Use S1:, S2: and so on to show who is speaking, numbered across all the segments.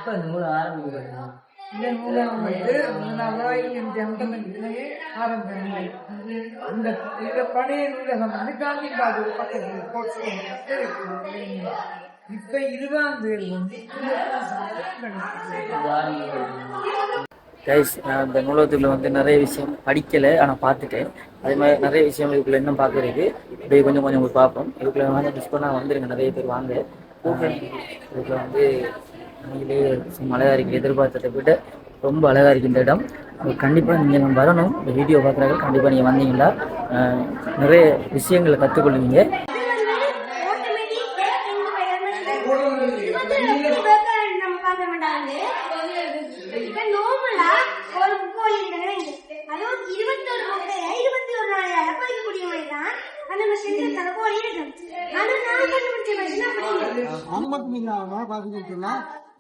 S1: இந்த நூலகம் வந்து ஆரம்பிச்சு அந்த இந்த பழைய நூலகம் வந்து காந்திபாபு பக்கத்தில் இப்ப 20ஆம் தேதி வந்து
S2: கைஸ், நான் இந்த நூலகத்துக்குள்ள வந்து நிறைய விஷயம் படிக்கலை, ஆனால் பார்த்துட்டேன். அதே மாதிரி நிறைய விஷயம் இதுக்குள்ள இன்னும் பார்க்குறதுக்கு இப்படியே கொஞ்சம் கொஞ்சம் உங்களுக்கு பார்ப்போம். இதுக்குள்ள வந்து மிஸ் பண்ணால் வந்துருங்க, நிறைய பேர் வாங்க. இதுக்குள்ள வந்து உண்மையிலே அழகாக இருக்குது, எதிர்பார்த்ததை விட ரொம்ப அழகாக இருக்குது இந்த இடம். கண்டிப்பாக நீங்கள் வரணும். இந்த வீடியோ பார்க்குறாங்க, கண்டிப்பாக நீங்கள் வந்தீங்களா நிறைய விஷயங்களை கற்றுக்கொள்வீங்க.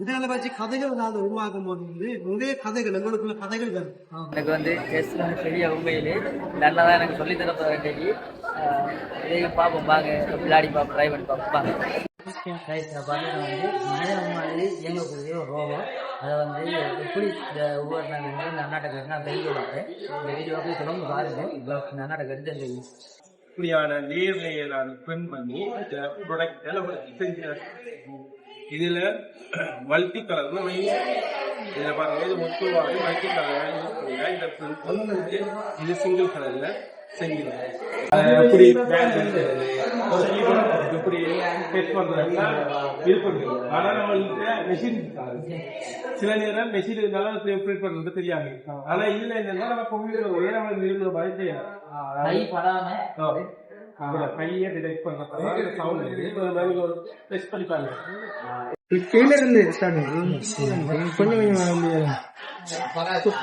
S3: இதனால வச்சு கதைகள் உருவாக்கும் போது நிறைய கதைகள் எங்களுக்குள்ள கதைகள் வரும்.
S2: எனக்கு வந்து செஸ் வந்து பெரிய உண்மையிலே நல்லா தான் எனக்கு சொல்லி தரப்போகிற இன்றைக்கு இதையும் பார்ப்போம், வாங்க விளையாடி பார்ப்போம், ட்ரை பண்ணி பார்ப்போம், வாங்க. பார்த்தீங்கன்னா வந்து மனிதன் மாதிரி இயங்கக்கூடிய ஒரு ரோபோ. அதை வந்து எப்படி இந்த ஒவ்வொரு நாள் வந்து அண்ணாட்டை நான் வெளியே பார்ப்பேன். இந்த வீடியோவை தொடர்ந்து பாருங்கள். இப்போ அண்ணாட்டை எடுத்து அந்த
S4: இப்படியான லேயர் பிரிண்ட் பண்ணி ப்ரொடக்ட் செஞ்சு இதுல மல்டி கலர் இதுல பாருங்க, இது மொத்தமாக மல்டி கலர். இந்த பிரிண்ட் இது சிங்கிள் கலர்ல செஞ்சிருக்கேன். எப்படி எப்படி டெஸ்ட் பண்றதுன்னா விருப்பம். ஆனா நம்மள்கிட்ட மெஷின் சில நேரம் மெஷின் இருந்தாலும் பிரிண்ட் பண்றது தெரியாது. ஆனா இதுல என்னன்னா நம்ம கம்ப்யூட்டர் ஒரே நம்ம நிறுவன மாதிரி கையை டிடெக்ட் பண்றதுனால சவுண்ட் டெஸ்ட் பண்ணிப்பாங்க.
S3: கீழே இருந்து கொஞ்சம் கொஞ்சம்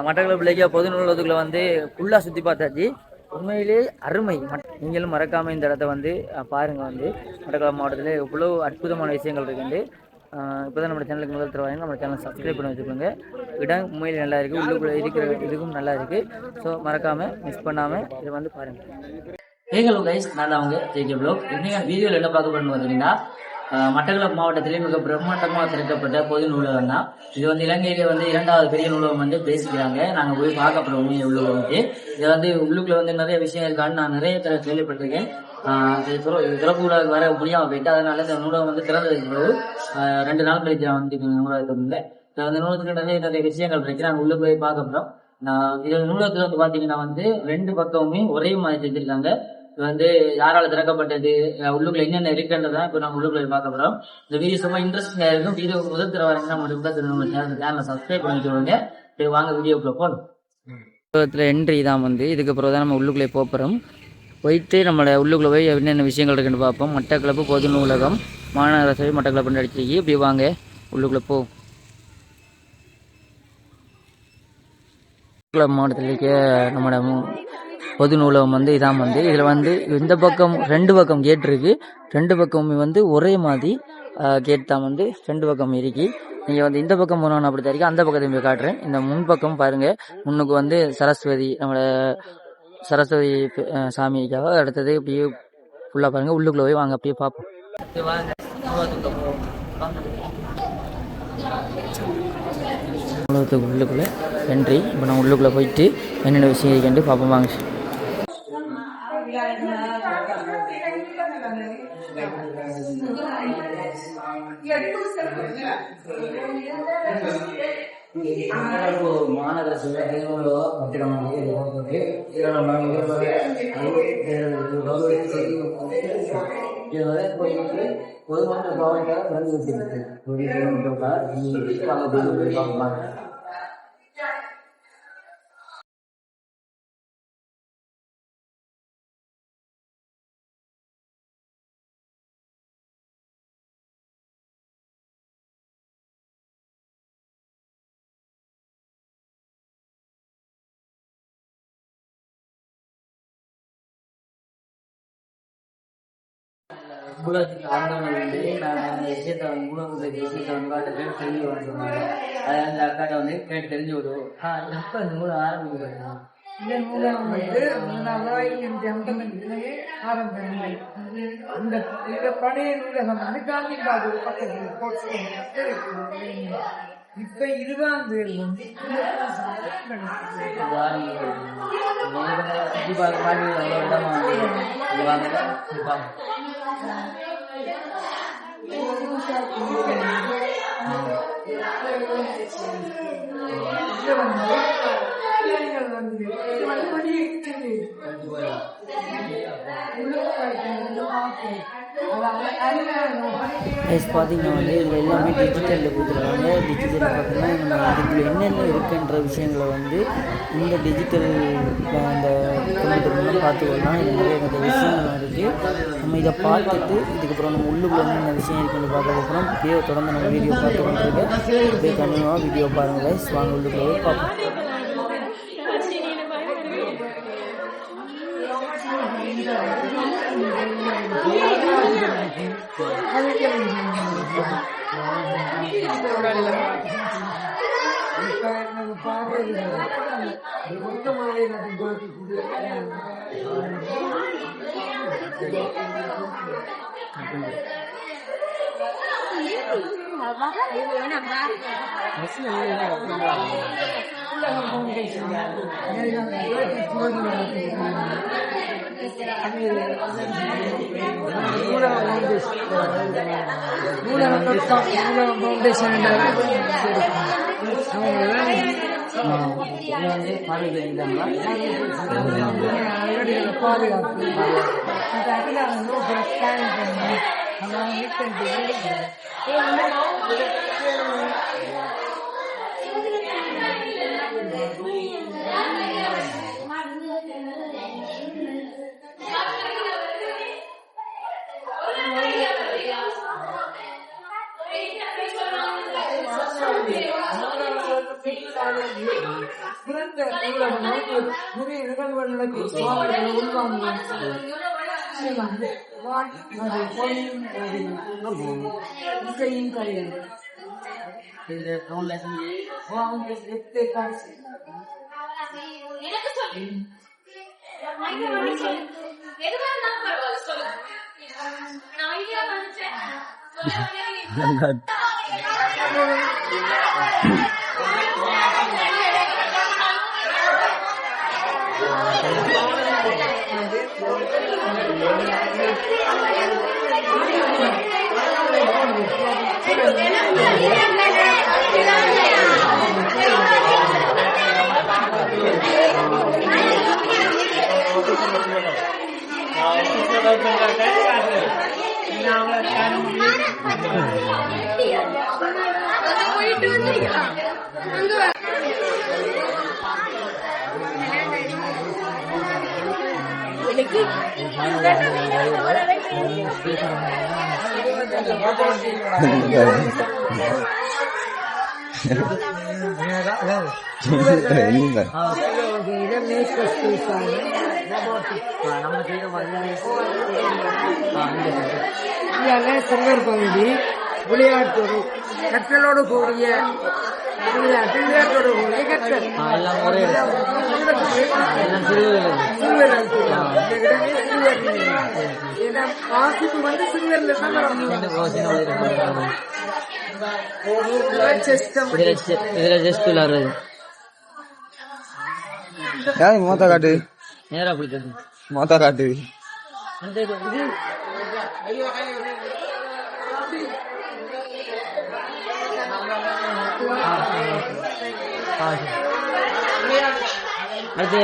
S2: மட்டக்களப்பு பிள்ளைக்கா பொது நூலகத்துக்குள்ள வந்து ஃபுல்லாக சுற்றி பார்த்தாச்சு. உண்மையிலே அருமை. நீங்களும் மறக்காமல் இந்த இடத்த வந்து பாருங்கள். வந்து மட்டக்களப்பு மாவட்டத்தில் இவ்வளோ அற்புதமான விஷயங்கள் இருக்குது. இப்போ தான் நம்ம சேனலுக்கு முதல் தருவாங்க, நம்ம சேனல் சப்ஸ்கிரைப் பண்ணி வச்சுக்கோங்க. இடம் உண்மையில் நல்லா இருக்குது, உள்ளுக்குள்ளே இருக்கிற இதுக்கும் நல்லா இருக்குது. ஸோ மறக்காமல் மிஸ் பண்ணாமல் இதை வந்து பாருங்கள். ஹலோ கைஸ், நான் அவங்க ஜேகே ப்ளாக். இன்னைக்கு வீடியோவில் என்ன பார்க்க போகணும்னு பார்த்தீங்கன்னா, மட்டக்களப்பு மாவட்டத்திலே மிக பிரம்மாண்டமாக திறக்கப்பட்ட பொது நூலகம் தான் இது. வந்து இலங்கையிலே வந்து 2வது பெரிய நூலகம் வந்து பேசிக்கிறாங்க. நாங்கள் போய் பார்க்கப்படுறோம் உள்ளூர் வந்து. இதை வந்து உள்ளுக்குள்ள வந்து நிறைய விஷயம் இருக்கான்னு நான் நிறைய கேள்விப்பட்டிருக்கேன். திறப்புக்கு வர முடியாமல் போயிட்டு, அதனால இந்த நூலகம் வந்து திறந்ததுக்கு பிறகு 2 நாள் கழிச்சு நான் வந்து நூலகத்தில் அந்த நூலகத்துக்கு நிறைய விஷயங்கள் இருக்கு. நாங்கள் உள்ள போய் பார்க்கப்படுறோம். இது நூலகத்தில் வந்து பார்த்தீங்கன்னா வந்து 2 பக்கமுமே ஒரே மாதிரி செஞ்சிருக்காங்க. இது வந்து யாரால திறக்கப்பட்டது, உள்ளுக்குள்ள என்னென்ன இருக்குன்றதான் இப்போ நம்ம உள்ளுக்குள்ள பார்க்க போறோம். இந்த வீடியோ ரொம்ப இன்ட்ரெஸ்டிங்கா இருக்கும். வீடியோ முதல் தர வரீங்கன்னா நம்ம சேனலை சப்ஸ்கிரைப் பண்ணிக்கோங்க. வாங்க வீடியோக்குள்ள போகணும். நூலகத்தில் என்ட்ரி தான் வந்து இதுக்கப்புறம் தான் நம்ம உள்ளுக்குள்ளே போகிறோம். போயிட்டு நம்மளை உள்ளுக்குள்ளே போய் என்னென்ன விஷயங்கள் இருக்குன்னு பார்ப்போம். மட்டக்களப்பு பொது நூலகம் மாநகர சபை மட்டக்களப்புன்னு அடிச்சிருக்கி. இப்படி வாங்க உள்ளுக்குள்ளே போ. மட்டக்களப்பு மாவட்டத்திலேயே நம்மளோட பொது நூலகம் வந்து இதான் வந்து. இதில் வந்து இந்த பக்கம் 2 பக்கம் கேட் இருக்குது. 2 பக்கமுமே வந்து ஒரே மாதிரி கேட் தான் வந்து 2 பக்கம் இருக்கு. நீங்கள் வந்து இந்த பக்கம் போனோன்னு அப்படி தான் இருக்குது. அந்த பக்கத்தையும் போய் காட்டுறேன். இந்த முன்பக்கம் பாருங்கள். முன்னுக்கு வந்து சரஸ்வதி, நம்மளோட சரஸ்வதி சாமிக்காக. அடுத்தது இப்படியே ஃபுல்லாக பாருங்கள். உள்ளுக்குள்ளே போய் வாங்க அப்படியே பார்ப்போம். நூலகத்துக்கு உள்ளுக்குள்ளே என்ட்ரி. இப்போ நான் உள்ளுக்குள்ளே போயிட்டு என்னென்ன விஷயம் இருக்குன்ட்டு பார்ப்போம் வாங்க. மாநகர பொதுமக்கள் உலகத்துக்கு வந்தவங்க வந்து நான் அந்த விஷயத்த வந்து உலகத்துல விஷயத்த வந்து காட்டுறது தெரிஞ்சு சொன்னாங்க. அதை அந்த அக்காட்ட வந்து கேட்டு தெரிஞ்சு விடுவோம். எப்ப இந்த நூலை ஆரம்பிக்கிறாங்க?
S1: இந்த நூலம் வந்து 1952 ஆரம்பிச்சாங்க. இந்த பழைய நூலகம் வந்து காந்திபாடு பக்கத்தில் போட்டு இப்ப 20ஆம் தேதி வந்து
S2: பார்த்தீங்கன்னா வந்து இதில் எல்லாமே டிஜிட்டலில் கொடுத்துருக்காங்க. டிஜிட்டலில் பார்த்தீங்கன்னா நம்ம இதுக்குள்ள என்னென்ன இருக்குன்ற விஷயங்களை வந்து இந்த டிஜிட்டல் அந்த கம்ப்யூட்டர் மூலம் பார்த்துக்கொள்ளலாம். இது நிறைய நிறைய விஷயங்கள் இருக்குது. நம்ம இதை பார்த்துட்டு இதுக்கப்புறம் நம்ம உள்ளுக்குள்ள என்னென்ன விஷயம் இருக்குன்னு பார்த்ததுக்கப்புறம் இப்படியே தொடர்ந்து நம்ம வீடியோ பார்த்து கொண்டிருக்கேன். அப்படியே கண்டினியூவாக வீடியோ பாருங்கள். வாங்க உள்ளுக்குள்ளே பார்ப்போம்.
S1: செங்கர் பகுதி விளையாட்டு கற்றலோடு கூடிய விளையாட்டோடு கூடிய கற்றல் வாசிப்பு வந்து சிறுவர்ல
S3: மோத்த காட்டு
S2: நேரா பிடிச்சது
S3: மோத்த காட்டு
S2: அடுத்தது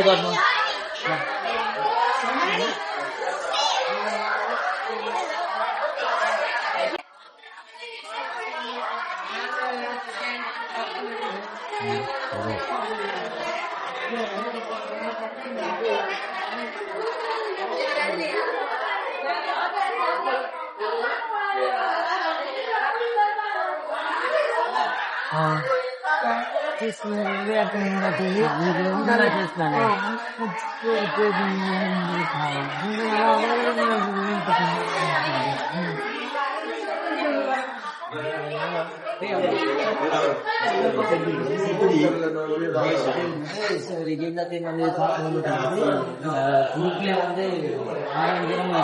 S2: பார்ப்போம். எல்லாத்தையும் வந்து குரூப்ல வந்து 6 தேடும்.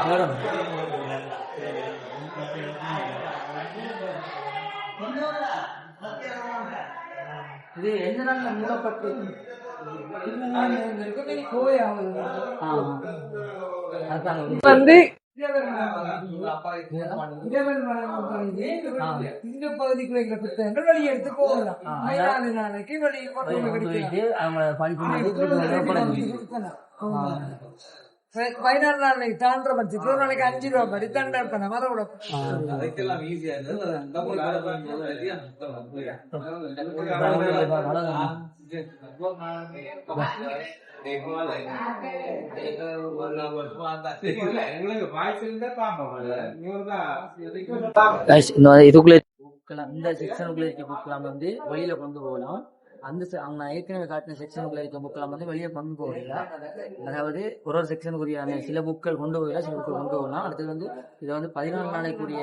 S2: இது எந்த நாள்ல மூடப்பட்டு
S1: வந்து இந்த பகுதிக்குள்ள எங்களை புத்தகங்கள் வெளியே எடுத்து போகலாம். 4 நாளைக்கு வெளியே
S2: அவங்க
S1: கொடுக்கலாம். 14 நாளைக்கு தாண்ட பட்சத்தில் ஒரு நாளைக்கு 5 ரூபா படி தண்டனை பண்ண மரவிட
S2: இதுக்குள்ள இந்த செக்ஷனுக்குள்ள இருக்க புக்கெல்லாம் வந்து வெளியில கொண்டு போகலாம். அந்த அவங்க ஏற்கனவே காட்டின செக்ஷனுக்குள்ள இருக்க புக்கெல்லாம் வந்து வெளியே கொண்டு போகல. அதாவது ஒரு செக்ஷனுக்குரிய சில புக்கள் கொண்டு போகல, சில புக்கள் கொண்டு போகலாம். அடுத்தது வந்து இதை வந்து 14 நாளைக்குரிய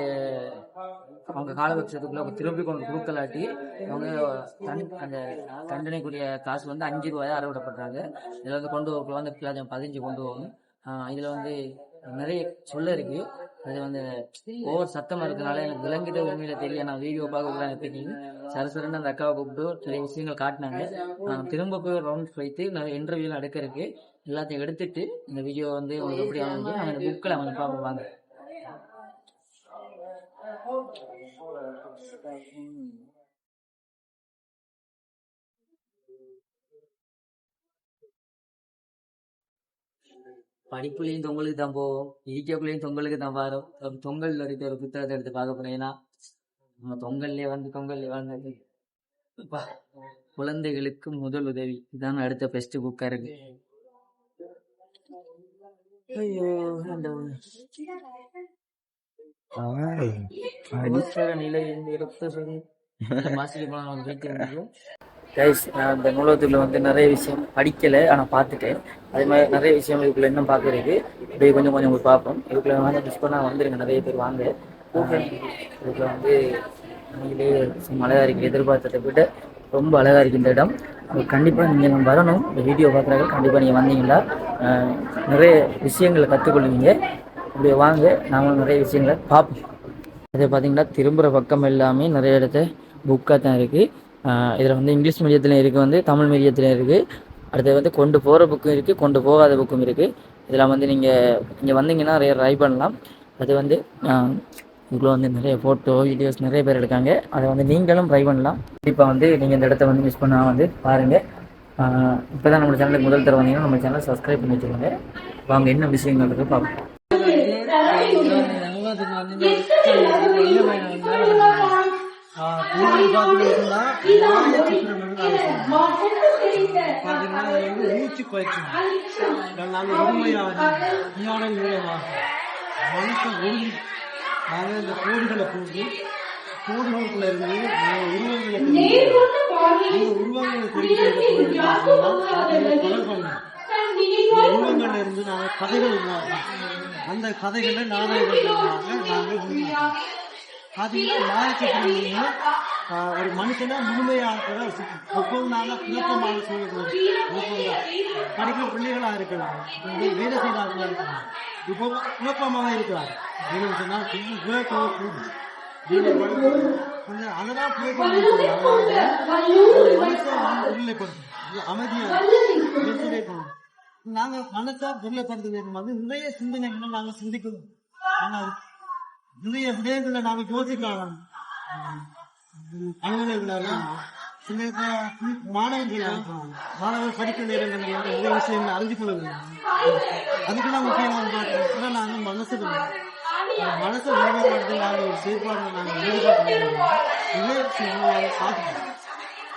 S2: அவங்க காலபட்சத்துக்குள்ள திருப்பி கொண்டு கொடுக்கலாட்டி அவங்க அந்த தண்டனைக்குரிய காசு வந்து 5 ரூபாயா அறவிடப்படுறாங்க. இதில் வந்து கொண்டு போகக்குள்ள வந்து 15 கொண்டு போகணும். இதுல வந்து நிறைய சொல்ல இருக்கு. அது வந்து ஓவர் சத்தமா இருக்கனால எனக்கு விளங்கிட்ட உண்மையில தெரியல. நான் வீடியோ பார்க்க எப்படிங்க சரசரன்னு அந்த அக்காவை கூப்பிட்டு சில விஷயங்கள் காட்டினாங்க. திரும்ப போய் ரவுண்ட்ஸ் வைத்து நிறைய இன்டர்வியூலாம் எடுக்க இருக்கு. எல்லாத்தையும் எடுத்துட்டு இந்த வீடியோ வந்து உங்களுக்கு எப்படி ஆனது அந்த புக்கில் அவங்க பார்ப்பாங்க. படிப்புலையும் தொங்கலுக்கு தான் போவோம், இடிக்கக்குள்ளேயும் தொங்கலுக்கு தான் வரும். தொங்கல் வரைக்கும் ஒரு புத்தகத்தை எடுத்து பார்க்க போனீங்கன்னா நம்ம தொங்கல்லே வந்து குழந்தைகளுக்கு முதல் உதவி இதான் அடுத்த பெஸ்ட் புக்கா இருக்கு. ஐயோ நிலை அந்த நூலகத்துக்குள்ள வந்து நிறைய விஷயம் படிக்கலை, ஆனால் பார்த்துட்டேன். அதே மாதிரி நிறைய விஷயம் இதுக்குள்ள இன்னும் பார்க்கறதுக்கு அப்படியே கொஞ்சம் கொஞ்சம் பார்ப்போம். இதுக்குள்ள வந்து மிஸ் பண்ணால் வந்துருங்க, நிறைய பேர் வாங்க. இதுக்குள்ள வந்து நீங்களே அழகாக இருக்குது, எதிர்பார்த்ததை விட ரொம்ப அழகாக இருக்குது இந்த இடம். கண்டிப்பாக நீங்கள் வரணும். இந்த வீடியோ பார்க்குறாங்க கண்டிப்பாக நீங்கள் வந்தீங்களா நிறைய விஷயங்களை கற்றுக்கொள்வீங்க. அப்படியே வாங்க, நாங்களும் நிறைய விஷயங்களை பார்ப்போம். அதை பார்த்தீங்கன்னா திரும்புகிற பக்கம் எல்லாமே நிறைய இடத்த புக்காக தான் இருக்குது. இதில் வந்து இங்கிலீஷ் மீடியத்துலையும் இருக்குது, வந்து தமிழ் மீடியத்துலையும் இருக்குது. அடுத்து வந்து கொண்டு போகிற புக்கும் இருக்குது, கொண்டு போகாத புக்கும் இருக்குது. இதில் வந்து நீங்கள் இங்கே வந்தீங்கன்னா நிறைய ட்ரை பண்ணலாம். அது வந்து இதுக்குள்ள வந்து நிறைய ஃபோட்டோ வீடியோஸ் நிறைய பேர் எடுக்காங்க. அதை வந்து நீங்களும் ட்ரை பண்ணலாம். கண்டிப்பாக வந்து நீங்கள் இந்த இடத்த வந்து மிஸ் பண்ணால் வந்து பாருங்கள். இப்போ தான் நம்ம சேனலுக்கு முதல் தடவை வந்தீங்கன்னா நம்ம சேனலை சப்ஸ்கிரைப் பண்ணி வச்சுக்கோங்க. வாங்க என்ன விஷயங்கள் இருக்குது பார்ப்போம்.
S3: இந்த கோடுகளை போட்டு கோடுகளுக்குள்ள இருந்து உருவங்கள்ல இருந்து நாங்கள் கதைகள் அந்த கதைகளை நாங்கள் பார்த்தீங்கன்னா ஒரு மனுஷனா முழுமையாக ஒவ்வொன்றாக குழப்பமாக சொல்லக்கூடிய படிக்கிற பிள்ளைகளா இருக்கலாம், வேலை செய்யறாங்களா இருக்கலாம், இப்போ குழப்பமாக இருக்கிறார். சொன்னா அதெல்லாம் அமைதியாக நாங்க மனசா பொருளைப்படுத்துறது வந்து நிறைய சிந்தனைகளை நாங்க சிந்திக்கணும். நிறைய விடயங்களை நாங்க யோசிக்கலாம். மாணவர்கள் படிக்கிற நேரங்கள் நிறைய விஷயங்களை அறிஞ்சு கொள்ளுங்க. அதுக்கெல்லாம் முக்கியமான நாங்க மனசு மனசை உருவாக்குறது நாங்கள் ஒரு செயற்பாடு நாங்கள் ஈடுபாடு பார்க்கணும்.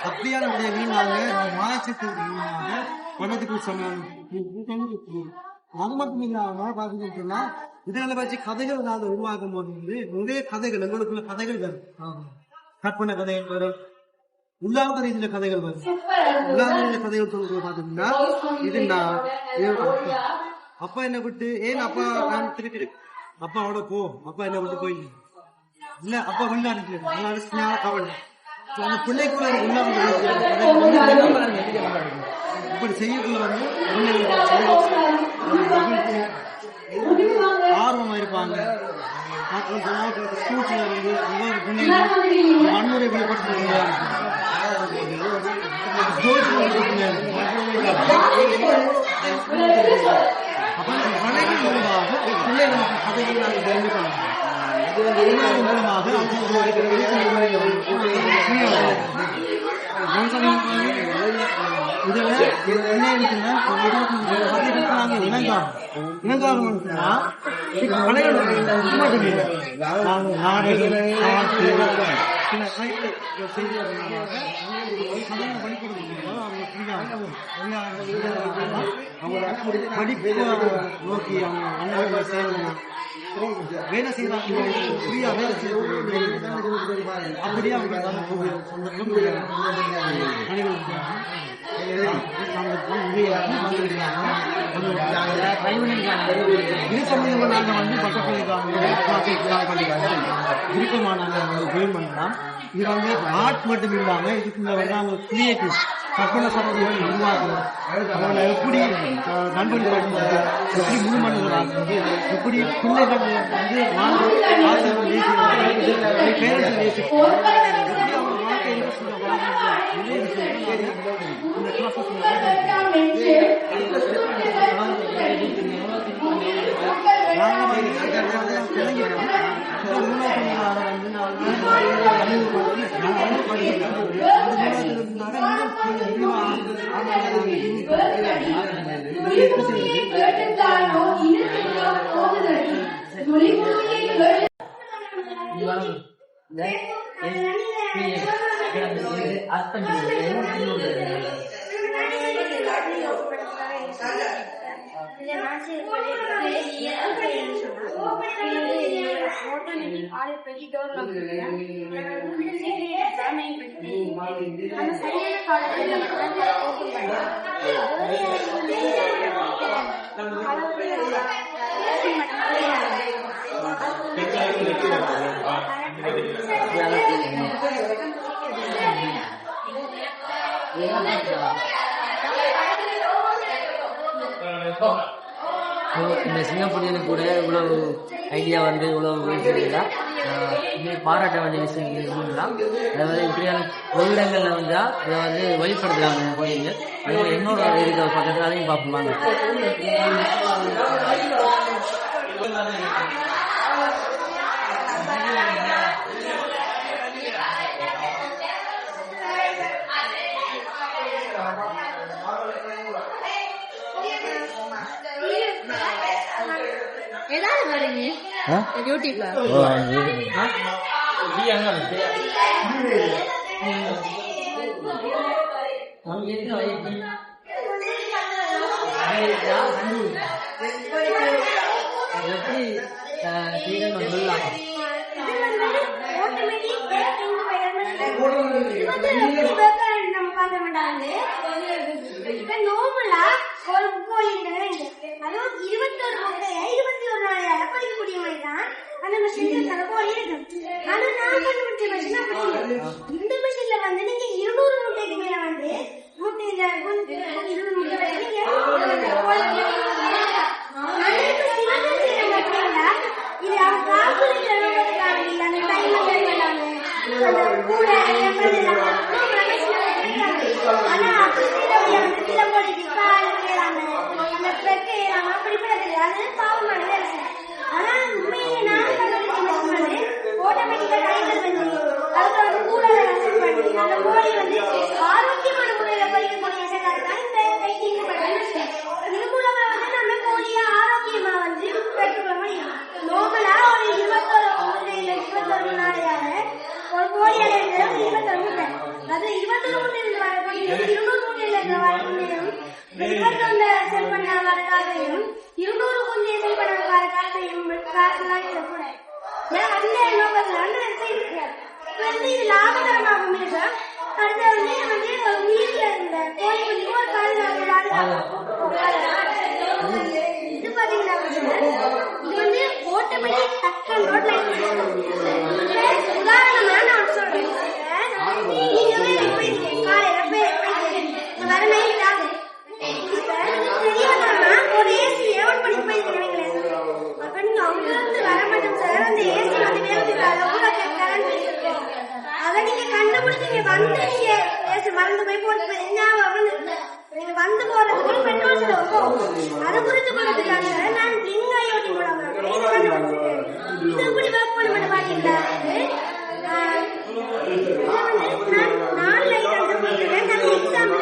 S3: அப்படியான விடயங்கள் நாங்கள் மாயச்சத்து பணத்துக்கு சொன்னாங்க. அது மட்டும் இல்லாம பாத்தீங்கன்னா இதனால வச்சு கதைகள் நாங்கள் உருவாக்கும் போது வந்து நிறைய கதைகள் எங்களுக்குள்ள கதைகள் வரும். கற்பனை கதைகள் வரும், உள்ளார்ந்த ரீதியில கதைகள் வரும். உள்ளார்ந்த ரீதியில கதைகள் சொல்றது பாத்தீங்கன்னா இது அப்பா என்ன விட்டு ஏன் அப்பா நான் திருப்பி அப்பாவோட போ, அப்பா என்ன விட்டு போய் இல்ல அப்பா வெளிநாடு கவலை அந்த பிள்ளைக்குள்ள இப்படி செய்யக்குள்ள வந்து ஆர்வமா இருப்பாங்க. ஸ்கூல்ஸ்ல இருந்து வன்முறை வெளிப்பட்டு கதைகள் மூலமாக பிள்ளைகளுக்கு கதைகள் நாங்கள் தெரிஞ்சுக்கலாம். மூலமாக இதுல என்ன இருக்குன்னா இனங்காலம் படிப்பு நோக்கி அவங்க வேலை செய்யறாங்க. ஃப்ரீயா வேலை செய்ய அப்படியே அவங்க இது சம்பந்தமா நாங்க வந்து பக்கத்துல விருப்பமா நாங்க ஜாயின் பண்ணலாம். இது வந்து ஆர்ட் மட்டும் இல்லாம இதுக்குள்ள வந்து அவங்க கிரியேட்டிவ் கற்பனை சக்திகள் உருவாக்குறது, அவங்களை எப்படி கண்டுபிடிக்கிறது, எப்படி முழு மனிதர்களாக்குறது, எப்படி பிள்ளைகள் வந்து ஆசைகள் பேரண்ட்ஸ் எப்படி அவங்க வாழ்க்கை
S2: இந்த சிங்கப்பூரில் கூட இவ்வளவு ஐடியா வந்து இவ்வளவு பேசியிருந்தா பாராட்ட வேண்டிய விஷயம் இருக்குங்களா? அதாவது இப்படியான ஒரு இடங்கள்ல வந்தா இதை வந்து வழிபடுத்துறாங்க கோயிலுங்க. அதே இன்னொரு இருக்கிற பக்கத்துல அதையும் பார்ப்போம்.
S5: யூடியூப்ல
S6: நோமலா ஒரு கோயில் அதுவும் 21 முட்டையை 21 நாளையால படிக்கக்கூடிய மாதிரி தான் அந்த மிஷின்ல கோழி இருக்கு. ஆனா நான் கண்டுபிடிச்ச மிஷின் அப்படி இல்லை. இந்த மிஷின்ல வந்து நீங்க 200 முட்டைக்கு மேல வந்து முட்டையில 20 முட்டை வச்சு நீங்க இது அவங்க கால்குலேட் பண்ணுறதுக்காக இல்லை. அந்த டைம் கூட ஆனா அப்படி சில போடிக்கு கால் கேளாம அந்த ட்ரெக் ஏறாம அப்படிப்பட்டது அது பாவமான வேலை. ஆனா உண்மையிலே நான் கண்டுபிடிச்சு ஆட்டோமேட்டிக்கா டைமர் பண்ணி அதுக்கு வந்து கூட செட் பண்ணி அந்த கோழி வந்து ஆரோக்கியமான முறையில பறிக்கக்கூடிய விஷயத்தான் இந்த டைட்டிங் பண்ணுறது. இது மூலமா வந்து நம்ம கோழியை ஆரோக்கியமா வந்து பெற்றுக்கொள்ள முடியும். நோமலா ஒரு 21 நாளையாக ஒரு கோழியால இருக்கிறது 21 முட்டை. அது 21 முட்டையிலிருந்து வரக்கூடிய 200 முட்டையில இருக்கிற வரக்கூடியும் 21 செல் பண்ண வர காசையும் 200 குஞ்சியை செல் பண்ண வர காசையும் காசுலாம் கூட அந்த நோக்கத்துல வந்து இருக்கு. இது லாபகரமாகவும் இருக்கு. அடுத்த வந்து ஒரு வீட்டுல இருந்த கோழி குஞ்சு ஒரு இது பாத்தீங்கன்னா இது வந்து ஆட்டோமேட்டிக் டக்கன் ரோட்ல உதாரணமா நான் சொல்றேன். நீங்க காலையில வர நைட் ஆகுது. தெரியலன்னா ஒரு ஏசி எவன் பண்ணி போயிருக்கீங்களே, அப்ப நீங்க அவங்க இருந்து வர மாட்டோம் சார், அந்த ஏசி வந்து வேலைக்காக அதை நீங்க கண்டுபிடிச்சீங்க. வந்து நீங்க ஏசி மறந்து போய் போட்டு நீங்க வந்து போறதுக்கு பெட்ரோல் செலவு அதை குறித்து போறதுக்காக நான் ரிங் ஐஓடி மூலமா கண்டுபிடிச்சேன். இது எப்படி ஒர்க் பண்ண மாட்டேன் பாத்தீங்களா? நான் லைட் கண்டுபிடிச்சிருக்கேன். நான் எக்ஸாம்பிள்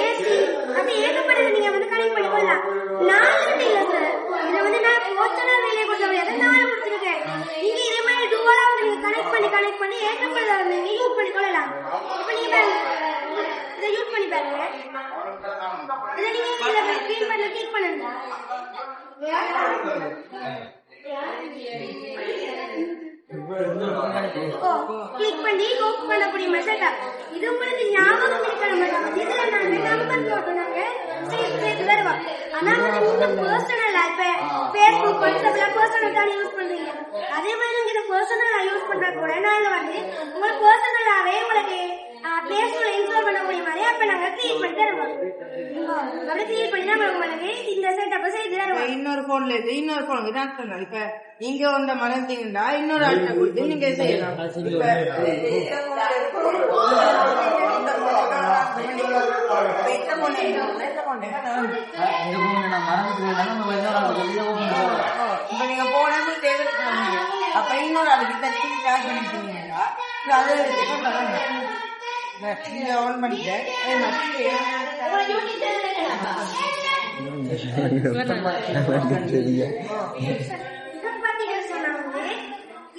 S6: ஏசி அது ஏகப்பட்டது நீங்க வந்து கனெக்ட் பண்ணி கொள்ளலாம். 4 இல்ல சார், இதுல வந்து நான் போர்ச்சனர் ரிலே கொடுத்த முடியாது, 4 கொடுத்துருக்கேன். நீங்க இதே மாதிரி டூவலா நீங்க கனெக்ட் பண்ணி ஏகப்பட்டதை வந்து நீங்க யூஸ் பண்ணி கொள்ளலாம். இப்ப நீங்க பாருங்க, இதை யூஸ் பண்ணி பாருங்க. இதை நீங்க கிளீன் பண்ண கிளிக் பண்ணுங்க. கிளிக் பண்ணி ஓப் பண்ணக்கூடிய மெசேஜ் இது உங்களுக்கு ஞாபகம் இருக்கணும். இதுல நாங்க நம்பர் போட்டுனாங்க வருவோம். ஆனா நீங்க பர்சனலா இப்ப Facebook வாட்ஸ்அப்ல பர்சனல் தான் யூஸ் பண்றீங்க. அதே மாதிரி நீங்க பர்சனலா யூஸ் பண்ற கூட நாங்க வந்து உங்களுக்கு பர்சனலாவே உங்களுக்கு பேஸ்புக்ல இன்ஸ்டால் பண்ண முடியும் மாதிரி அப்ப நாங்க கிரியேட் பண்ணி தருவோம். அப்படி கிரியேட் பண்ணி தான் உங்களுக்கு இந்த செட்டப் செய்து தருவோம்.
S5: இன்னொரு போன்ல இருந்து இன்னொரு போன் தான் சொன்னாங்க. இப்ப நீங்க வந்த மனத்தீங்கன்னா இன்னொரு ஆட்களை கொடுத்து நீங்க செய்யலாம். இப்ப நீங்க போனது தேவைப்படுறீங்க. அப்ப இன்னொரு ஆளுக்கு தட்டி ட்ராக் பண்ணிட்டீங்கன்னா அது நீங்க ஆன் பண்ணிட்டேன்.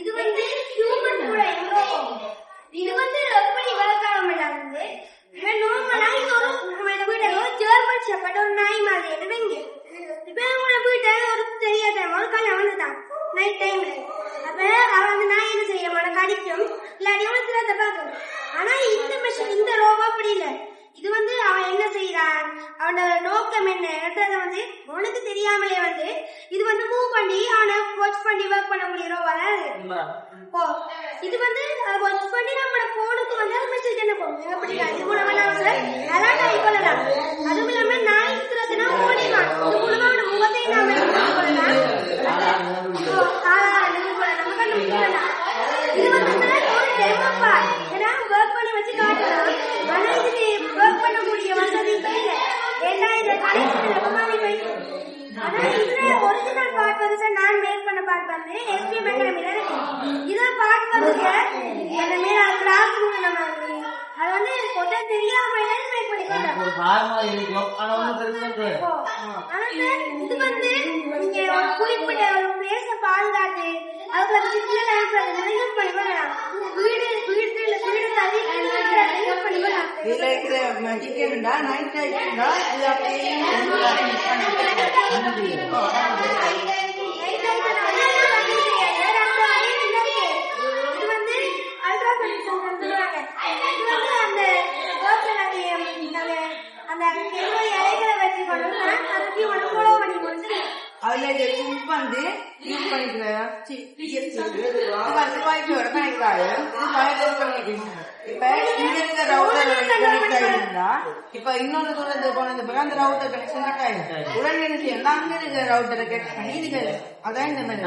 S6: இது வந்து ஹியூமன் கூட இது வந்து எப்படி வளர்க்காம நார்மலா இது ஒரு வீட்டை ஒரு ஜெர்மன் ஷெப்பர்ட் ஒரு நாய் மாதிரி வைங்க. இப்ப உங்களோட வீட்டை ஒரு தெரியாத ஒரு கல்யாணம் வந்துட்டான் நைட் டைம்ல. அப்ப அவன் அந்த நாய் என்ன செய்ய மாட்டான், கடிக்கும் இல்லாட்டி அவன் திறத்தை பார்க்கும். ஆனா இந்த மெஷின் இந்த ரோபோ அப்படி இல்லை. இது வந்து அவன் என்ன செய்யறான், அவனோட நோக்கம் என்னன்றத வந்து உனக்கு தெரியாமலே வந்து இது வந்து மூவ் பண்ணி அவனை வாட்ச் பண்ணி ஒர்க் பண்ண முடியும் ரோபால. இது வந்து வாட்ச் பண்ணி நம்மளோட போனுக்கு வந்து அது மெசேஜ் என்ன போகும் அப்படின்னா இது மூலமா நல்லா டைப் பண்ணலாம். அதுவும் இல்லாம நாய் திறத்துனா ஓடிவான். இது மூலமா அவனோட முகத்தை நாம கொள்ளலாம். இது வந்து ஒரு டெமோப்பா ஏன்னா ஒர்க் பண்ணி வச்சு காட்டலாம். ஆனா இதுக்கு ஒர்க் பண்ணக்கூடிய வசதி இல்ல. ஏன்னா இந்த ஆனா இதுல ஒரிஜினல் பார்ட் வந்து சார் நான் மேக் பண்ண பார்ட் வந்து எஸ்பி மேக்கடமில இருக்கு. இத பார்ட் வந்து அந்த மேல கிளாஸ் ரூம் நம்ம அது வந்து கொட்ட தெரியாம மேக் பண்ணிக்கலாம். ஆனா இது வந்து நீங்க ஒரு குறிப்பிட்ட ஒரு பிளேஸ பாதுகாத்து அதுல சிக்னல் ஆன்சர் யூஸ் பண்ணிக்கலாம். வீடு தள்ளி யூஸ் பண்ணிக்கலாம்.
S5: இதுல இருக்கிற மேஜிக் என்னடா நைட் டைம்னா இது அப்படியே அதுல குக் வந்து யூஸ் பண்ணிக்கிறேன். இப்ப இங்க இருக்க ரவுட்டர் கனெக்ட் ஆயிருந்தா இப்ப இன்னொரு தூரத்துக்கு போனது பிறகு அந்த ரவுட்டர் கனெக்ஷன் கட் ஆயிடும். உடனே என்ன செய்யலாம், அங்க இருக்க ரவுட்டரை கட் பண்ணி இதுக்கு அதான் இந்த மாதிரி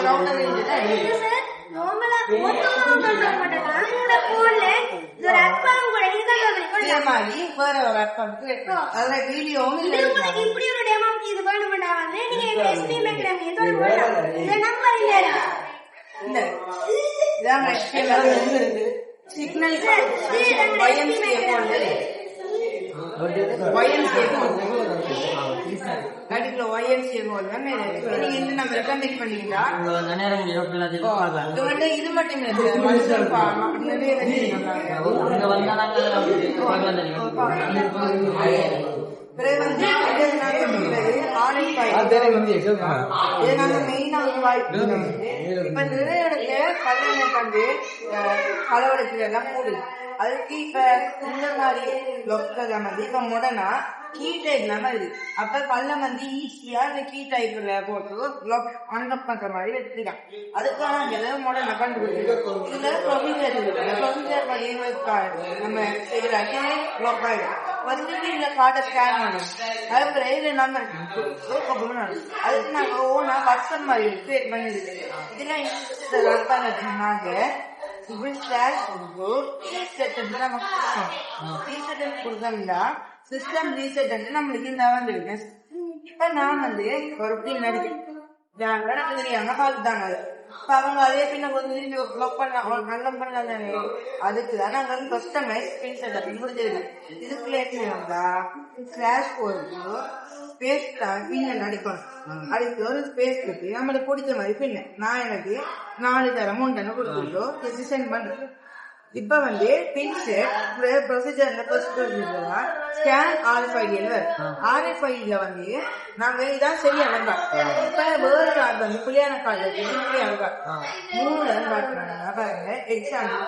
S5: ரவுட்டர் மாதிரி வேற ஒரு அக்கௌண்ட் அதுல வீடியோவும் இல்லை.
S6: இப்படி ஒரு டெமோ இது வேணும்னா வந்து நீங்க எஸ்பி மேக்கடமி இந்த நம்பர் இல்ல
S5: இல்ல இதான் HTML இருக்கு. சிக்னல் YMCA போன்றது கடிக்குள்ள YMCA போன்றது நீங்க இந்த நம்பர் கனெக்ட் பண்ணீங்கன்னா இது மட்டும் பிறகு வந்து இதை நாங்க மெயினா வாய்ப்பு இப்ப நிறைய இடத்துல கல்யாணம் வந்து களவெடுக்கிற எல்லாம் மூடுது. அதுக்கு இப்ப இந்த மாதிரி லொக்கல் வந்து இப்ப முடனா கீ டைப் நம்ம இருக்கு. அப்ப கல்ல வந்து ஈஸியா இந்த கீ டைப்ல போட்டு அன்லக் பண்ற மாதிரி வச்சுக்கலாம். அதுக்கான முடனை கண்டுபிடிக்கும். இதுல ப்ரொசீஜர் இருக்கு. ப்ரொசீஜர் படி நம்ம செய்யற லொக் ஆயிடும். வந்துட்டு இந்த கார்டை ஸ்கேன் பண்ணணும். அதுக்கு இதுல நம்பர் அதுக்கு நாங்க ஓனா வாட்ஸ்அப் மாதிரி கிரியேட் பண்ணிருக்கு. இதுல ரன் பண்ணதுனாங்க சிஸ்டம் ரீசெட் நம்மளுக்கு இந்த வந்துருக்கு. இப்ப நான் வந்து ஒரு பின் அடிக்கிறேன் தெரியாம பார்த்துட்டாங்க. இப்ப அவங்க அதே பின்ன கொஞ்சம் ஒர்க் பண்ண அதுக்குதான் நாங்க வந்து கஸ்டமைஸ் பின் செட் முடிஞ்சது. இதுக்குள்ள இருந்தா ஸ்லாஷ் போட்டு ஸ்பேஸ் பின் அடிக்கணும். அதுக்கு ஒரு ஸ்பேஸ் இருக்கு. நம்மளுக்கு பிடிச்ச மாதிரி பின்ன நான் எனக்கு 4 தரம் 3 கொடுத்துட்டோம் டிசைன் பண்றேன். இப்ப வந்து pin set ப்ரொசீஜர்ல scan RFID RFID வந்து நாங்க இதான் சரியா வந்தா. இப்ப வேற கார்டு வந்து புள்ளியான கார்டு இருக்கா 3 காட்டுறாங்க பாருங்க. எக்ஸாம்பிள்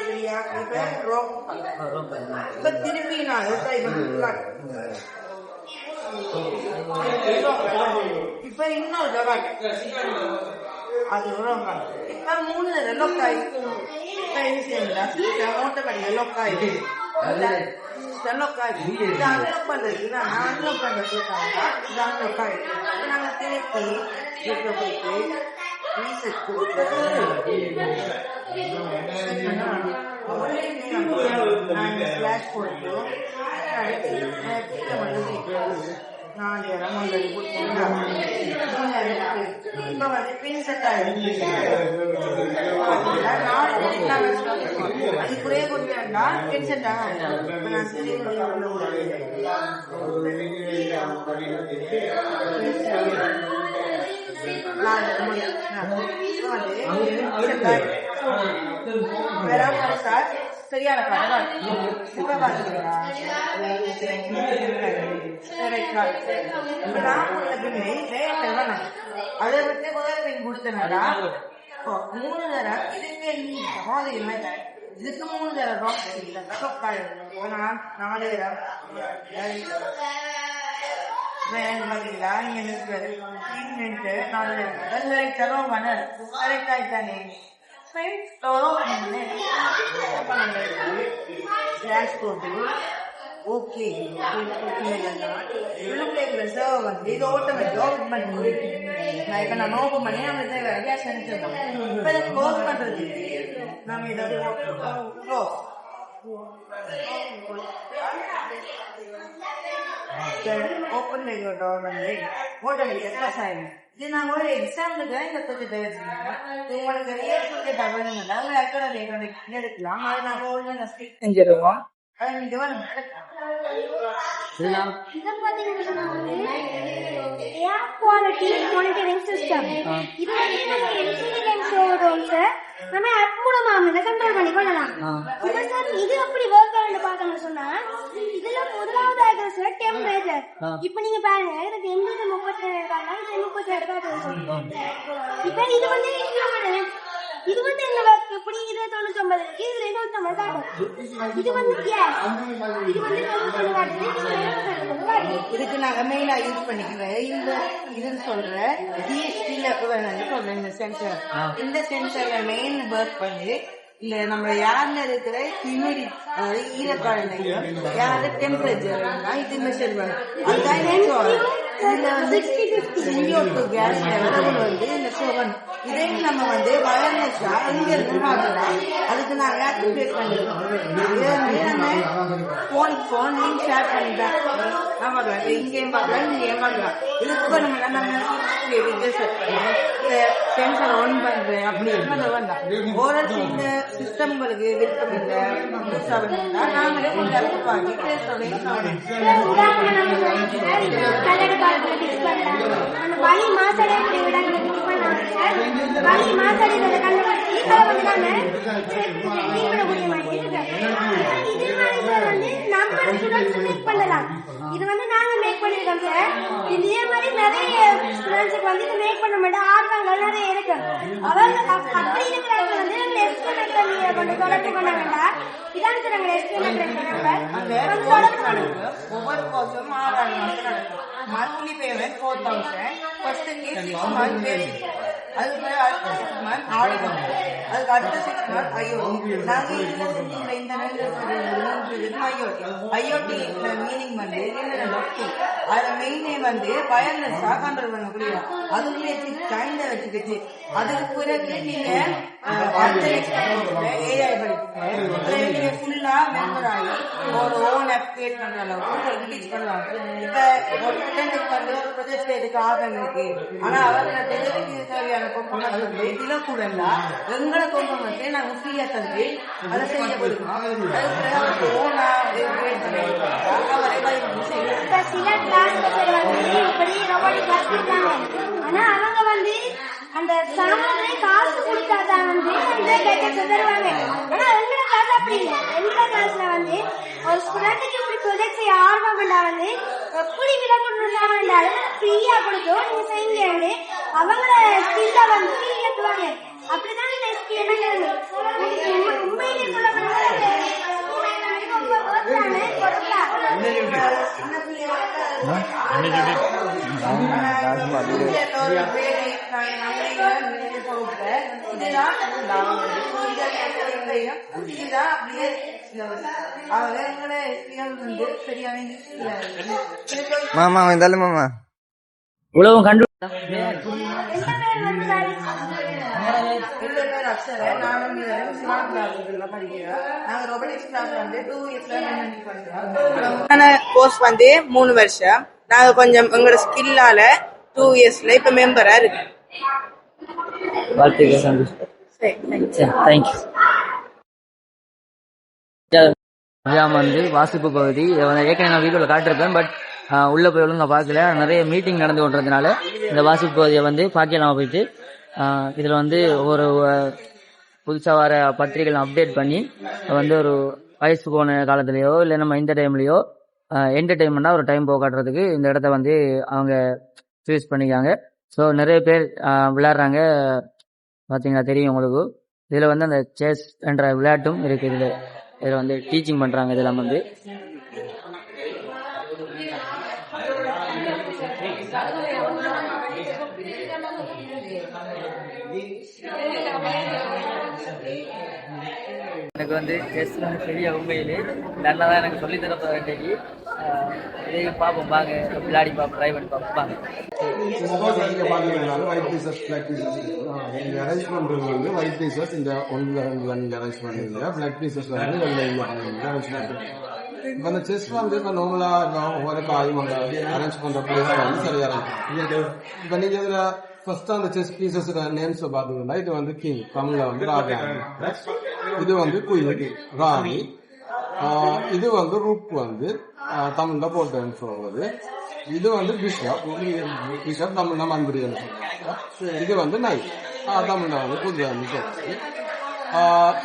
S5: சரியா இப்ப திரும்பி நான் இப்ப இன்னொரு அது இப்ப 3 லொக்காய் ஓட்டப்படி லொக்காய் அன்லோக் பண்றதுக்கு அன்லோக் பண்றது லொக்காய் நாங்க ஸ்லாஷ் போட்டு 4 இப்ப வந்து பின் செட் ஆயிடுச்சு. அது குறைய கொடுத்தா பின் செட் ஆகும். சரியான அதை விட்டு பின் கொடுத்தனாடா 3 தரம் இதுக்கு இதுக்கு 3 தரம் 4 தரம் பாத்தீங்களா கரெக்ட் ஆயிட்டானே ஓகே வந்து இது ஓட்டோமேட்டிக் ஓபன் பண்ணி நான் இப்ப நான் ஓபன் பண்ணி நம்ம க்ளோஸ் பண்றது நம்ம இதை ஓப்பன் வந்து ஓட்டோமேட்டிக் க்ளோஸ் ஆயிடும். இது நாங்க ஒரு எக்ஸாம்பிளுக்கு இந்த உங்களுக்கு எடுக்கலாம். அது நாங்க செஞ்சிருவோம்.
S6: Air quality monitoring system. இது வந்து நம்ம என்ஜினியரிங் ஷோரூம்ஸ் நம்ம ஆப் மூலமா கண்ட்ரோல் பண்ணி கொள்ளலாம். இது எப்படி ஒர்க் ஆகுன்னு பார்த்தோம்னு சொன்னா இதுல முதலாவது ஆகிற டெம்பரேச்சர். இப்ப நீங்க பாருங்க எனக்கு 37 இருக்காங்க, இது 37 இப்ப இது வந்து இது வந்து என்ன ஒர்க் இப்படி இது 99 இது 99 காட்டும். இது வந்து கேஸ் இது வந்து 99 காட்டுது.
S5: இதுக்கு நாங்க மெயினா யூஸ் பண்ணிக்கிறேன் இந்த இதுன்னு சொல்ற DST-ல சொல்றேன் இந்த சென்சர். இந்த சென்சர்ல மெயின் ஒர்க் பண்ணி இல்ல நம்ம யாருல இருக்கிற ஹியூமிடிட்டி அதாவது ஈரக்காலநிலையும் யாரு டெம்பரேச்சர் இது மெஷர் பண்ணும். அதுதான் இதுல வந்து CO2 கேஸ் லெவல் வந்து இந்த சோகன் இதையும் நம்ம வந்து வயர்லெஸ்ஸா இங்க இருக்கணும். அதுக்கு நாங்க ஆக்டிவேட் பண்ணிருக்கோம். இதை வந்து நம்ம போன் லிங்க் ஷேர் பண்ணிட்டேன். நான் பார்க்கலாம் இங்கேயும் பார்க்கலாம் இங்கேயும் பார்க்கலாம். இதுக்கு நம்ம சென்சர் ஆன் பண்றேன் அப்படி வேண்டாம். ஒரு சின்ன சிஸ்டம்களுக்கு விருப்பம் இல்லை நாங்களே கொஞ்சம் வாங்கி
S6: வலி மாசடை வலி மாசடைகளை கண்டுபிடிச்சி அதை வந்து நாங்க வந்து நம்பர் இதே மாதிரி நிறைய ஸ்டூடெண்ட்ஸுக்கு வந்து இது மேக் பண்ண மாட்டேன் ஆர்வங்கள் நிறைய இருக்கு. அவங்க அப்படி இருக்கிறவங்க வந்து எங்களை எஸ்டிமேட் பண்ணி கொண்டு தொடர்பு பண்ண வேண்டாம். இதான் சார் எங்களை எஸ்டிமேட் பண்ணி தொடர்பு பண்ணுங்க.
S5: ஒவ்வொரு கோர்ஸும் 6,000 நடக்கும். Monthly payment 4,000. ஃபர்ஸ்ட் 6 மந்த் பேசிக், அதுக்கு அடுத்த 6 மந்த் ஆடிட், அதுக்கு அடுத்த 6 மந்த் ஐஓடி. நாங்க இந்த ஐஓடி மீனிங் வந்து அதுல மெயினே வந்து வயர்லெஸ்ஸா கண்ட்ரோல் பண்ணக்கூடிய அதுக்குள்ளே டைம்ல வச்சுக்கிச்சு. அதுக்கு பிறகு நீங்க ஏஐ படிப்பீங்க. நீங்க ஃபுல்லா மெம்பர் ஆகி ஒரு ஓன் ஆப் கிரியேட் பண்ற அளவுக்கு ரிலீஸ் பண்ணலாம். இப்ப ஒரு ஸ்டூடெண்ட்டுக்கு வந்து ஒரு ப்ரொஜெக்ட் எடுக்க ஆர்வம் இருக்கு, ஆனா அவரோட டெலிவரி தேவையான கொம்பனஸ் வந்து இலக்குடா எங்களை கொம்பனஸே நாங்க ஃப்ரீயா தந்து அதை செய்ய போயிருக்கோம். அதுக்கு அவருக்கு ஓனா கிரியேட் பண்ணி அவரை
S6: இப்ப சில கிளாஸ் வந்து இப்படி ரொபாட்டிக் கிளாஸ் கொடுத்தாங்க. ஆனா அவங்க வந்து அந்த சாமானே காசு கொடுத்தாதான் வந்து அந்த கேட்க தருவாங்க. ஆனா எங்களோட கிளாஸ் அப்படி இல்லை. எங்களோட கிளாஸ்ல வந்து ஒரு ஸ்டூடெண்ட்டுக்கு இப்படி ப்ரொஜெக்ட் செய்ய ஆர்வம் பண்ணா வந்து எப்படி விளக்கணும்னாலும் ஃப்ரீயா கொடுத்தோம் நீங்க செய்யுங்க. அவங்கள ஸ்கில்ல வந்து ஏற்றுவாங்க. அப்படிதான் இந்த ஸ்கில் உண்மையிலே சொல்ல
S7: மாமா இருந்தாலும் மாமா
S2: உலகம் கண்டு
S5: கோர்ஸ் வந்து 3 வருஷம். நாங்க கொஞ்சம் எங்களோட ஸ்கில்லால 2 இயர்ஸ்ல இப்ப மெம்பரா இருக்கு.
S2: தேங்க்யூ. வந்து வாசிப்பு பகுதி ஏற்கனவே நான் வீடியோவில் காட்டிருப்பேன். பட் உள்ள போய் ஒழுங்கா பார்க்கல. நிறைய மீட்டிங் நடந்து கொண்டதுனால இந்த வாசிப்பு பகுதியை வந்து பார்க்கலாம் போயிட்டு இதில் வந்து ஒரு புதுசாக வர பத்திரிகைகள் அப்டேட் பண்ணி வந்து ஒரு வயசு போன காலத்துலேயோ இல்லை நம்ம இந்த டைம்லேயோ என்டர்டெயின்மெண்ட்டாக ஒரு டைம் போக காட்டுறதுக்கு இந்த இடத்த வந்து அவங்க சூஸ் பண்ணிக்காங்க. ஸோ நிறைய பேர் விளையாடுறாங்க. பார்த்தீங்கன்னா தெரியும் உங்களுக்கு. இதில் வந்து அந்த செஸ் என்ற விளையாட்டும் இருக்குது. இதில் வந்து டீச்சிங் பண்ணுறாங்க. இதெல்லாம் வந்து எனக்கு வந்து செஸ் வந்து பெரிய உண்மையிலே நல்லா தான் எனக்கு சொல்லித்தர வேண்டியது. இதையும் பார்ப்போம், வாங்க விளையாடி பார்ப்போம், ட்ரை பண்ணி பார்ப்போம்.
S8: ஒயிட் பீசஸ் பிளாக் பீசஸ் நீங்க அரேஞ்ச் பண்றது வந்து ஒயிட் பீசஸ் இந்த 1-2 நீங்க அரேஞ்ச் பண்ணுவீங்க. பிளாக் பீசஸ் வந்து அரேஞ்ச் பண்ணுறீங்க. இப்போ அந்த செஸ் வந்து இப்போ நார்மலா ஒவ்வொரு காயும் அரேஞ்ச் பண்ற பிளேஸ் வந்து சரியா இருக்கும். இப்போ நீங்க இதுல ஃபர்ஸ்ட் அந்த செஸ் பீசஸ் நேம்ஸ் பாத்தீங்கன்னா இது வந்து கிங், தமிழ்ல வந்து ராஜா, இது வந்து குயின் ராணி, இது வந்து ரூப் வந்து தமிழ்ல போட்டேன்னு சொல்றது, இது வந்து பிஷப், பிஷப் தமிழ்ல மந்திரின்னு சொல்றாங்க, இது வந்து நைட் தமிழ்ல வந்து குதிரைன்னு சொல்றது,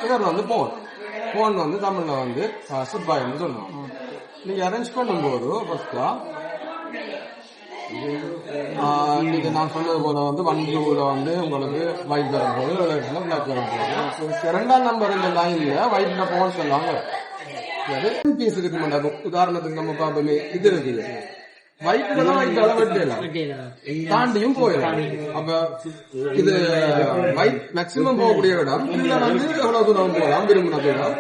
S8: இவர் வந்து போன் வந்து தமிழ்ல வந்து சிப்பாயின்னு சொல்லுவாங்க. நீங்க அரேஞ்ச் பண்ணும்போது ஃபர்ஸ்டா நீங்க நான் சொன்னது போல வந்து 1-2 வந்து உங்களுக்கு ஒயிட் வரும் போது பிளாக் வரும் போது 2ஆம் நம்பர் இந்த லைன்ல ஒயிட்ல போன் சொல்லுவாங்க. பீஸ் இருக்கு மாட்டாங்க. உதாரணத்துக்கு நம்ம பார்ப்போமே இது இருக்குது ஒயிட்ல தான் ஒயிட்டால வெட்டலாம் தாண்டியும் போயிடலாம். அப்ப இது ஒயிட் மேக்சிமம் போகக்கூடிய இடம் இதுல வந்து எவ்வளவு தூரம் போகலாம் விரும்பின தூரம்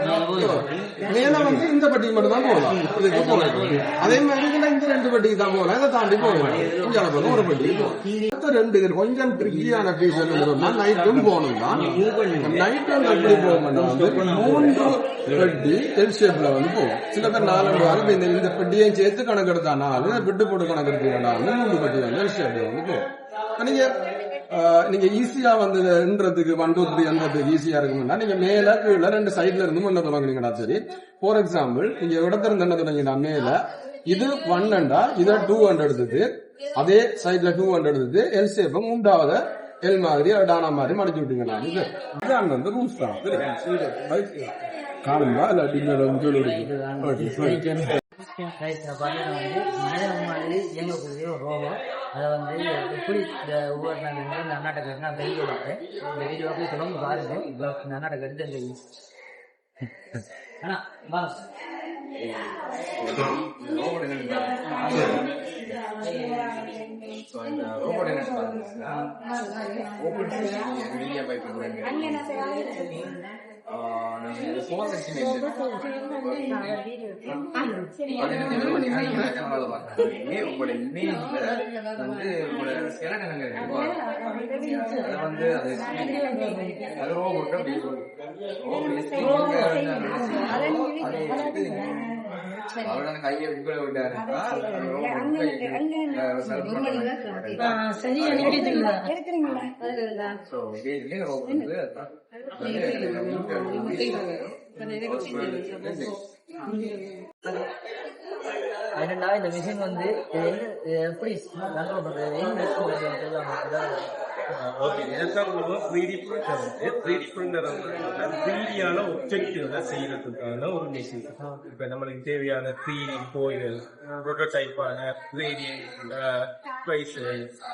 S8: மேல வந்து இந்த பட்டிக்கு மட்டும் தான் போகலாம். இதுக்கு போகலாம். அதே மாதிரி இந்த 2 பட்டிக்கு தான் போகலாம். இதை தாண்டி போகலாம். கொஞ்சம் ஒரு பட்டிக்கு போகலாம். 2 கொஞ்சம் ட்ரிக்கியான பீஸ் என்னன்னா நைட்டும் போகணும் தான். நைட் வந்து எப்படி போகணும் 3 பெட்டி எல் ஷேப்ல வந்து போகும். சில பேர் 4 இந்த பெட்டியையும் சேர்த்து கணக்கு எடுத்தா 4 பெட்டு போட்டு கணக்கு எடுத்தீங்கன்னா 3 பெட்டி வந்து எல் ஷேப்ல வந்து போகும். நீங்க ஈஸியா வந்து என்றதுக்கு 1 2 3 என்றதுக்கு ஈஸியா இருக்கும்னா நீங்க மேல கீழே 2 சைட்ல இருந்து முன்ன தொடங்குறீங்கன்னா சரி. ஃபார் எக்ஸாம்பிள் நீங்க இடத்திலிருந்து என்ன தொடங்கினா மேல இது 1 இதை 2 எடுத்தது, அதே சைட்ல 2 எடுத்தது, எல் ஷேப் 3வது எல் மாதிரி டானா மாதிரி மடிச்சு விட்டீங்கன்னா இதுதான் வந்து ரூல்ஸ் தான். காணுங்களா இல்ல
S2: பார்த்தீங்கன்னா வந்து மனிதன் மாதிரி இயங்கக்கூடிய ஒரு ரோபோ. அதை வந்து எப்படி இந்த ஒவ்வொரு நாள் நன்னாட்டை நான் வெளியே பார்த்தேன். இந்த வீடியோக்கு தொடர்ந்து பாருங்க. இப்போ நன்னாட்டை கருத்து இந்த ஆனால் வா
S8: கையை விட்டாரு
S2: என்னன்னா இந்த மிஷின் வந்து எப்படி கண்ட்ரோல் பண்றது
S4: ஓகே, இதுதான் 3D printer வந்து 3D printer வந்து 3Dயான ஒப்ஜெக்டிவ்ல செய்யறதுக்கான ஒரு மிஷின். இப்ப நம்மளுக்கு தேவையான 3D கோயில், புரோட்டோடைப்பான 3D ஸ்பைஸ்,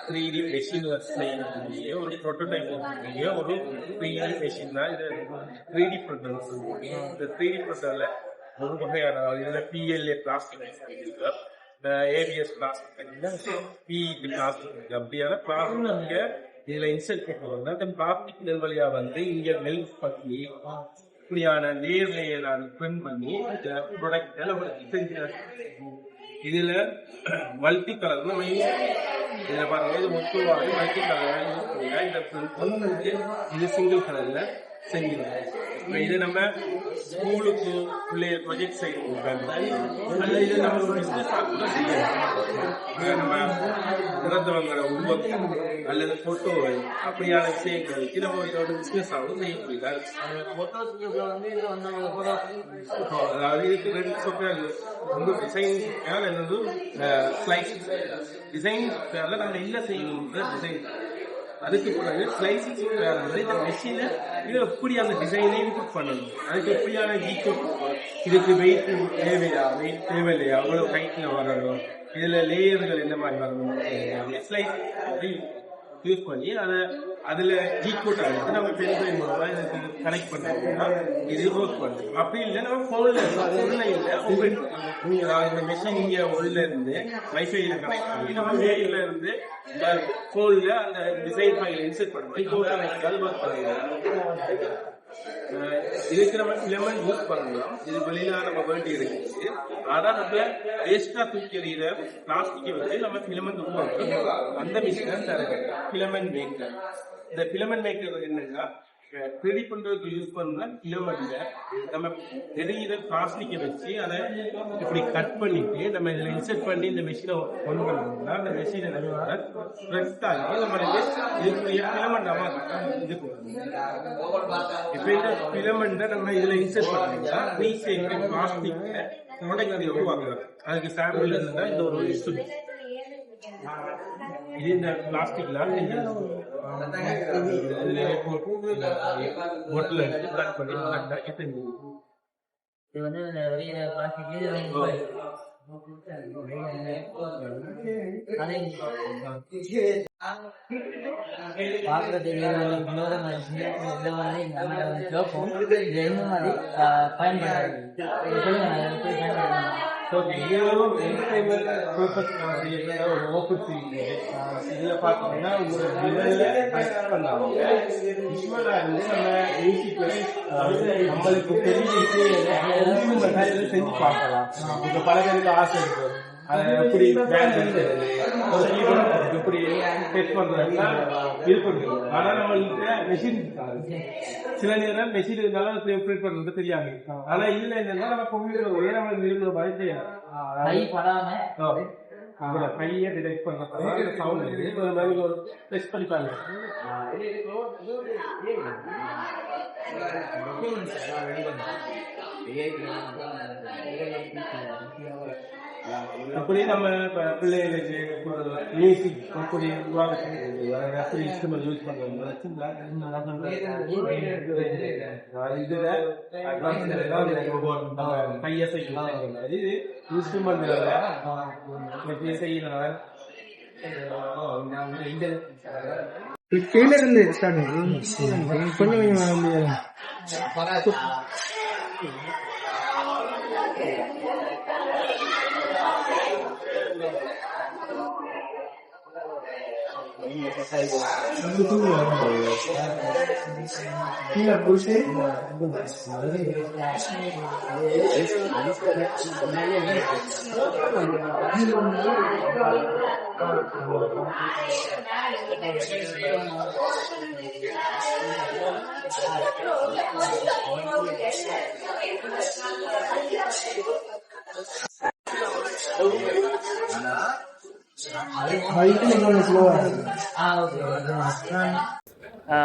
S4: 3D மெஷின் செய்யக்கூடிய ஒரு புரோட்டோடைப் ஒரு 3D மெஷின் தான் இது 3D printer. இந்த 3D printerல ஒரு வகையான இதுல PLA plastic, ABS plastic, PET plastic அப்படியான பிளாஸ்டிக் இதுல இன்செர்ட் பண்ணுவாங்க. அந்த பிளாஸ்டிக் வழியா வந்து இங்க மெல்ட் பண்ணி இப்படியான லேயரான பிரிண்ட் பண்ணி இந்த ப்ராடக்ட் செஞ்சு இதுல மல்டி கலர் இதுல பாருங்க, இது மொத்தமாக மல்டி கலர் இந்த பிரிண்ட் இது சிங்கிள் கலர்ல செஞ்சிருக்கோம். இது நம்ம ஸ்கூலுக்கு பிள்ளைய ப்ரொஜெக்ட் செய்யணும் அல்ல இது நம்ம ஒரு பிசினஸ் கூட செய்யலாம். நம்ம இறந்தவங்களோட உருவம் அல்லது போட்டோவை அப்படியான விஷயங்களுக்கு நம்ம இதோட பிசினஸ் ஆகும் செய்ய முடியாது. அதாவது இதுக்கு ரெண்டு சொற்கள், ஒன்று டிசைன் என்னது ஸ்லைஸ். டிசைன் நம்ம என்ன செய்யணும் டிசைன், அதுக்கு பிறகு ஸ்லைசிங் வந்து இந்த மெஷினை இது எப்படி அந்த டிசைனை இன்புட் பண்ணணும், அதுக்கு எப்படியான ஈக்குவல், இதுக்கு வெயிட் தேவையா வெயிட் தேவையில்லையா, அவ்வளோ ஹைட்டில் வரணும், இதில் லேயர்கள் என்ன மாதிரி வரணும், ஸ்லைஸ் யூஸ் பண்ணி அதை அதில் ஈக்குவல் ஆகிட்டு நம்ம பென்ட்ரைவ் மூலமாக இதுக்கு கனெக்ட் பண்ணுறோம்னா இது ஒர்க் பண்ணுறோம். அப்படி இல்லை நம்ம ஃபோனில் இந்த மெஷின் இங்கே உள்ள இருந்து வைஃபைல கனெக்ட் பண்ணி நம்ம வேலையில இருந்து ஃபோனில் அந்த டிசைன் ஃபைல் இன்செர்ட் பண்ணி அது ஒர்க் பண்ணிடுறோம். இதுக்கு நம்ம ஃபிலமெண்ட் யூஸ் பண்ணலாம். இது வெளியில நம்ம வேண்டி இருக்கு. ஆனா நம்ம வேஸ்டா தூக்கி எறிகிற பிளாஸ்டிக்கை வச்சு நம்ம ஃபிலமெண்ட் உருவாக்குறோம். அந்த மிஷின் ஃபிலமெண்ட் மேக்கர். இந்த ஃபிலமெண்ட் மேக்கர் என்னன்னா, 3D பண்றதுக்கு யூஸ் பண்ண ஃபிலமெண்ட்ல நம்ம எரிகிற பிளாஸ்டிக்கை வச்சு அதை இப்படி கட் பண்ணிட்டு நம்ம இதில் இன்செர்ட் பண்ணி இந்த மெஷினை ஒன் பண்ணோம்னா அந்த மெஷினை நம்ம ஸ்ப்ரெட் ஆகி நம்மளுக்கு இதுக்குரிய ஃபிலமெண்ட் இது இப்போ இந்த ஃபிலமெண்ட்டை நம்ம இதில் இன்செர்ட் பண்ணோம்னா ரீசைக்கிள் பிளாஸ்டிக் ப்ராடக்ட் உருவாக்குறோம். அதுக்கு சாம்பிள் இருந்தா இந்த ஒரு இன்ஸ்டியூட் இது இந்த பிளாஸ்டிக்லாம் பொட்டில் எடுத்து கட் பண்ணி
S2: இது வந்து வெளியில பிளாஸ்டிக் பார்க்கறதுக்கு வினோதமா இருந்துச்சு. இந்த மாதிரி எங்க அம்மா வந்து கேட்போம், இது எந்த மாதிரி பயன்படுறது சொல்லுங்க.
S4: ஒரு ஓப்பன் இதுல பாத்தீங்கன்னா நம்மளுக்கு பெரிய செஞ்சு பார்க்கலாம். இப்ப பல பேருக்கு ஆசை இருக்கு, அதை எப்படி எப்படி டெஸ்ட் பண்றதுன்னா இருக்கு. ஆனா நம்மள்கிட்ட மெஷின் சில நேரம் மெஷின் இருந்தாலும் ஆப்ரேட் பண்றது தெரியாது. ஆனா இதுல என்னன்னா நம்ம கம்ப்யூட்டர் ஒரே நம்ம விரும்புற மாதிரி செய்யலாம். கையை டிடெக்ட் பண்ற சவுண்ட் ஒரு டெஸ்ட் பண்ணி பாருங்க. அப்படியே நம்ம பிள்ளைகளுக்கு மியூசிக் அப்படி இன்ஸ்ட்ருமெண்ட் யூஸ் பண்ணுவோம் கையசை இது இன்ஸ்ட்ருமெண்ட் எப்படி செய்யலாம்
S3: கீழே இருந்து கொஞ்சம்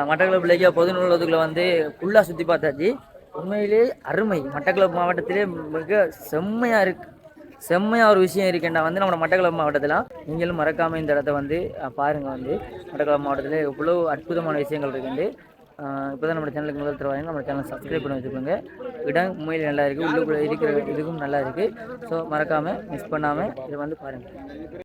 S2: மட்டக்களப்பு இலக்கிய பொது நூலகத்துக்குள்ள வந்து ஃபுல்லாக சுற்றி பார்த்தாச்சு. உண்மையிலேயே அருமை. மட்டக்களப்பு மாவட்டத்திலே மிக செம்மையாக ஒரு விஷயம் இருக்குன்னா வந்து நம்ம மட்டக்களப்பு மாவட்டத்தில் நீங்களும் மறக்காமல் இந்த இடத்த வந்து பாருங்கள். வந்து மட்டக்களப்பு மாவட்டத்தில் எவ்வளோ அற்புதமான விஷயங்கள் இருக்குண்டு. இப்போ தான் நம்ம சேனலுக்கு முதல் தருவாங்க. நம்ம சேனலை சப்ஸ்கிரைப் பண்ணி வச்சுக்கோங்க. இடம் உண்மையில் நல்லா இருக்குது, உள்ளுக்குள்ளே இருக்கிற இதுக்கும் நல்லா இருக்குது. ஸோ மறக்காமல் மிஸ் பண்ணாமல் இதை வந்து பாருங்கள்.